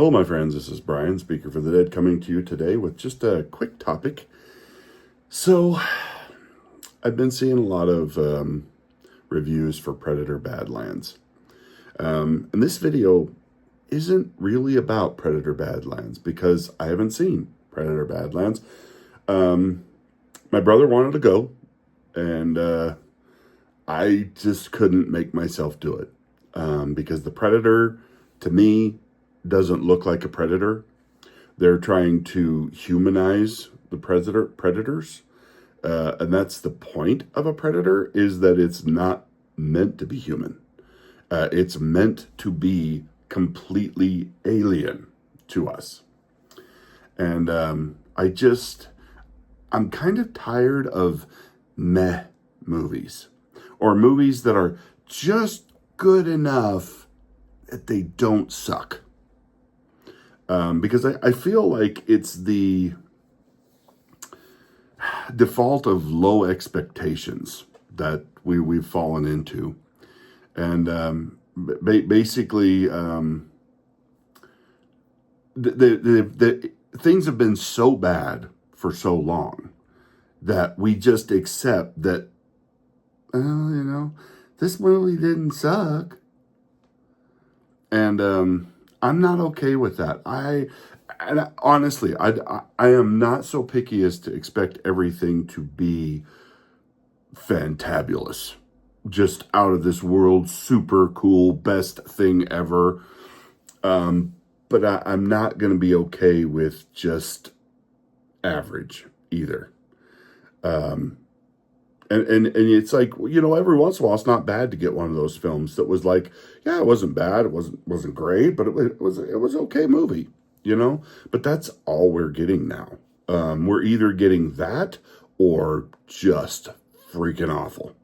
Hello, my friends. This is Brian, Speaker for the Dead, coming to you today with just a quick topic. So, I've been seeing a lot of reviews for Predator Badlands. And this video isn't really about Predator Badlands because I haven't seen Predator Badlands. My brother wanted to go, and I just couldn't make myself do it because the Predator, to me, doesn't look like a predator. They're trying to humanize the predators. And that's the point of a predator, is that it's not meant to be human. It's meant to be completely alien to us. And I'm kind of tired of meh movies, or movies that are just good enough that they don't suck. Because I feel like it's the default of low expectations that we've fallen into. And basically, the things have been so bad for so long that we just accept that, this movie didn't suck. And I'm not okay with that. Honestly, I am not so picky as to expect everything to be fantabulous, just out of this world, super cool, best thing ever. But I'm not going to be okay with just average either. And it's like, every once in a while, it's not bad to get one of those films that was like, yeah, it wasn't bad, it wasn't great, but it was okay movie, But that's all we're getting now. We're either getting that or just freaking awful.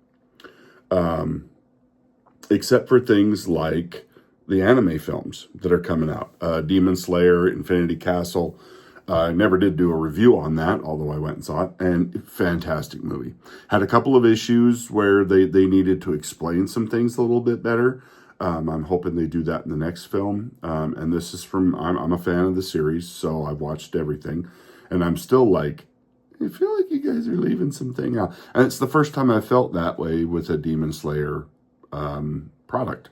Except for things like the anime films that are coming out, Demon Slayer, Infinity Castle. I never did do a review on that, although I went and saw it, and fantastic movie. Had a couple of issues where they needed to explain some things a little bit better. I'm hoping they do that in the next film. And this is I'm a fan of the series, so I've watched everything. And I'm still like, I feel like you guys are leaving something out. And it's the first time I felt that way with a Demon Slayer product,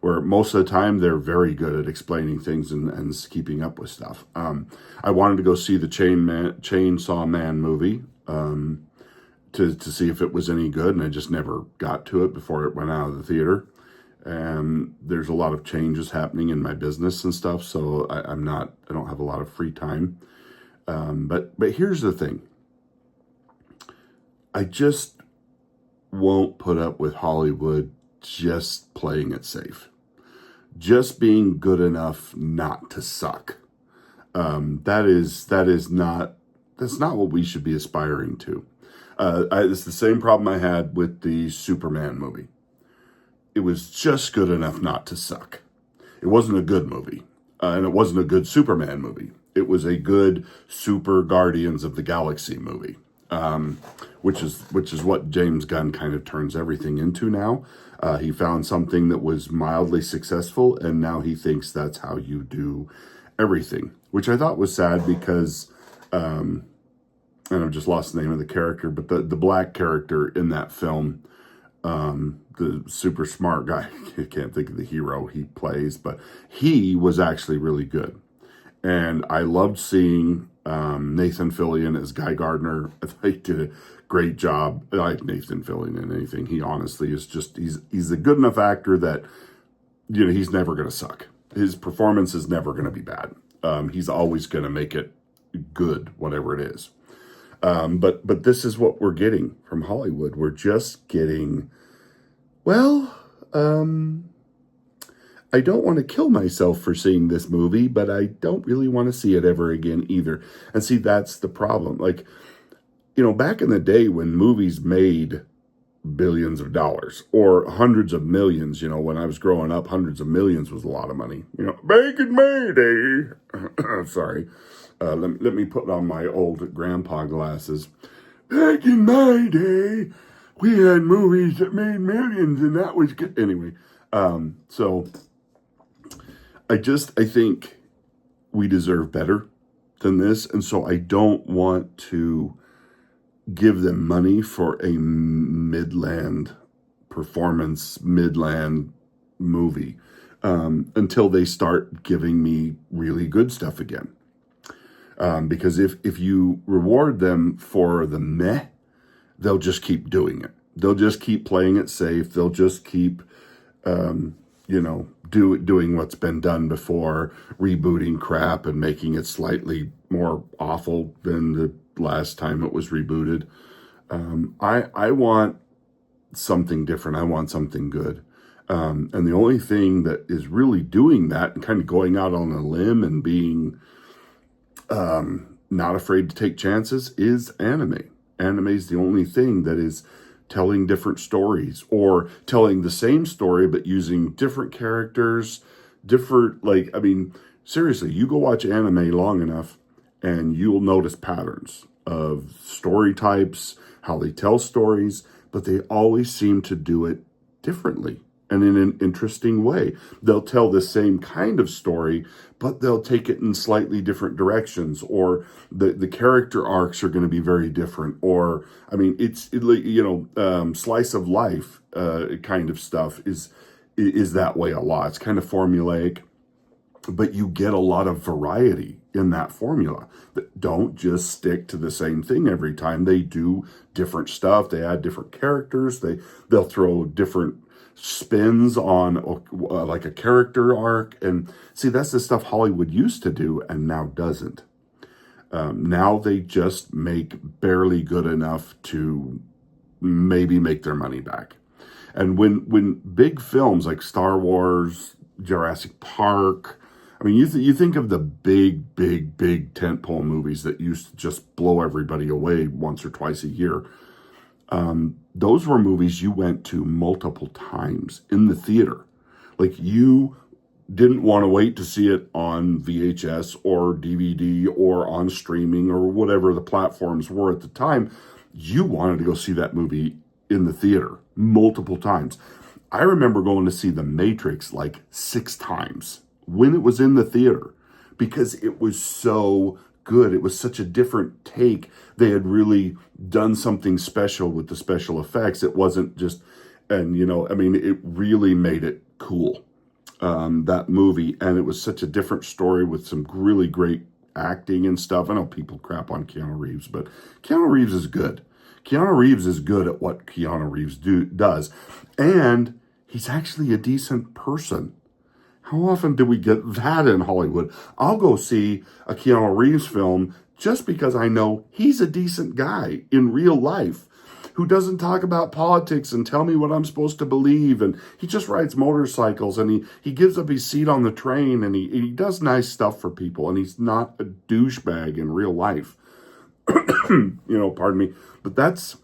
where most of the time they're very good at explaining things and keeping up with stuff. I wanted to go see the Chainsaw Man movie to see if it was any good, and I just never got to it before it went out of the theater. And there's a lot of changes happening in my business and stuff, so I don't have a lot of free time. But here's the thing. I just won't put up with Hollywood just playing it safe. Just being good enough not to suck. That's not what we should be aspiring to. It's the same problem I had with the Superman movie. It was just good enough not to suck. It wasn't a good movie, and it wasn't a good Superman movie. It was a good Super Guardians of the Galaxy movie, which is what James Gunn kind of turns everything into now. He found something that was mildly successful, and now he thinks that's how you do everything, which I thought was sad because, and I've just lost the name of the character, but the black character in that film, the super smart guy, I can't think of the hero he plays, but he was actually really good. And I loved seeing Nathan Fillion as Guy Gardner. I thought he did a great job. I like Nathan Fillion in anything. He honestly is just, he's a good enough actor that, he's never going to suck. His performance is never going to be bad. He's always going to make it good, whatever it is. But this is what we're getting from Hollywood. We're just getting, I don't want to kill myself for seeing this movie, but I don't really want to see it ever again either. And see, that's the problem. Like, back in the day when movies made billions of dollars or hundreds of millions, when I was growing up, hundreds of millions was a lot of money. Back in my day, sorry, let me put on my old grandpa glasses. Back in my day, we had movies that made millions, and that was good. Anyway, so I think we deserve better than this. And so I don't want to give them money for a midland performance, midland movie, until they start giving me really good stuff again. Because if you reward them for the meh, they'll just keep doing it. They'll just keep playing it safe. They'll just keep, doing what's been done before, rebooting crap and making it slightly more awful than the last time it was rebooted. I want something different. I want something good. And the only thing that is really doing that and kind of going out on a limb and being not afraid to take chances is anime. Anime is the only thing that is telling different stories, or telling the same story but using different characters, seriously, you go watch anime long enough and you'll notice patterns of story types, how they tell stories, but they always seem to do it differently and in an interesting way. They'll tell the same kind of story, but they'll take it in slightly different directions, or the character arcs are going to be very different. Or, slice of life kind of stuff is that way a lot. It's kind of formulaic, but you get a lot of variety in that formula. Don't just stick to the same thing every time. They do different stuff. They add different characters. They'll throw different spins on like a character arc. And see, that's the stuff Hollywood used to do and now doesn't. Now they just make barely good enough to maybe make their money back. And when big films like Star Wars, Jurassic Park, you think of the big tentpole movies that used to just blow everybody away once or twice a year. Those were movies you went to multiple times in the theater. Like, you didn't want to wait to see it on VHS or DVD or on streaming or whatever the platforms were at the time. You wanted to go see that movie in the theater multiple times. I remember going to see The Matrix like 6 times when it was in the theater, because it was so good. It was such a different take. They had really done something special with the special effects. It wasn't just, it really made it cool, that movie. And it was such a different story with some really great acting and stuff. I know people crap on Keanu Reeves, but Keanu Reeves is good. Keanu Reeves is good at what Keanu Reeves does. And he's actually a decent person. How often do we get that in Hollywood? I'll go see a Keanu Reeves film just because I know he's a decent guy in real life who doesn't talk about politics and tell me what I'm supposed to believe. And he just rides motorcycles, and he gives up his seat on the train, and he does nice stuff for people. And he's not a douchebag in real life. Pardon me. But that's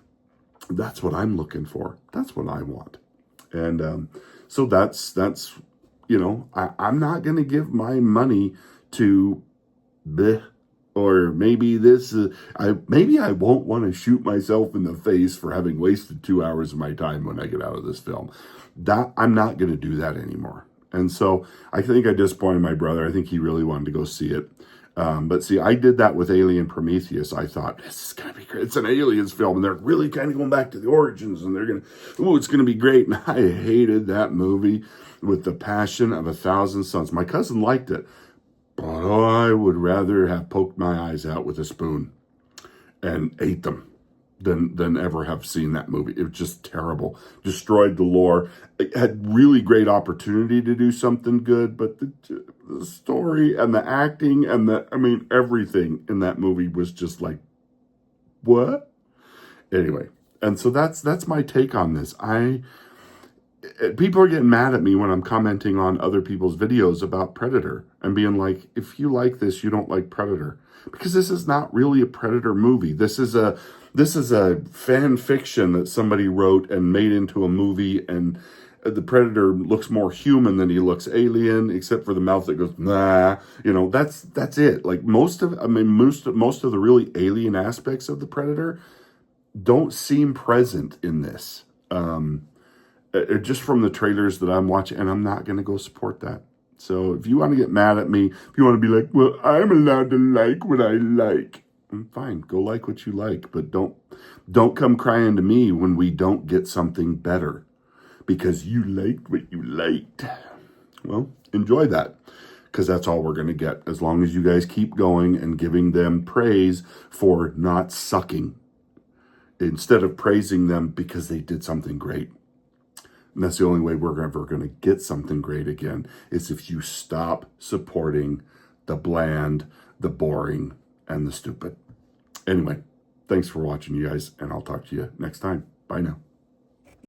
what I'm looking for. That's what I want. And so that's I'm not going to give my money to bleh, or maybe I won't want to shoot myself in the face for having wasted 2 hours of my time when I get out of this film. I'm not going to do that anymore. And so I think I disappointed my brother. I think he really wanted to go see it. But see, I did that with Alien Prometheus. I thought, this is going to be great. It's an aliens film, and they're really kind of going back to the origins, and it's going to be great. And I hated that movie with the passion of 1,000 suns. My cousin liked it, but I would rather have poked my eyes out with a spoon and ate them than ever have seen that movie. It was just terrible. Destroyed the lore. It had really great opportunity to do something good, but the story and the acting and everything in that movie was just like, what? Anyway, and so that's my take on this. People are getting mad at me when I'm commenting on other people's videos about Predator and being like, if you like this, you don't like Predator. Because this is not really a Predator movie. This is a fan fiction that somebody wrote and made into a movie, and the Predator looks more human than he looks alien, except for the mouth that goes, nah. That's it. Like most of the really alien aspects of the Predator don't seem present in this. Just from the trailers that I'm watching, and I'm not going to go support that. So if you want to get mad at me, if you want to be like, well, I'm allowed to like what I like, fine, go like what you like, but don't come crying to me when we don't get something better because you liked what you liked. Well, enjoy that, because that's all we're going to get as long as you guys keep going and giving them praise for not sucking instead of praising them because they did something great. And that's the only way we're ever going to get something great again, is if you stop supporting the bland, the boring, and the stupid. Anyway, thanks for watching, you guys, and I'll talk to you next time. Bye now.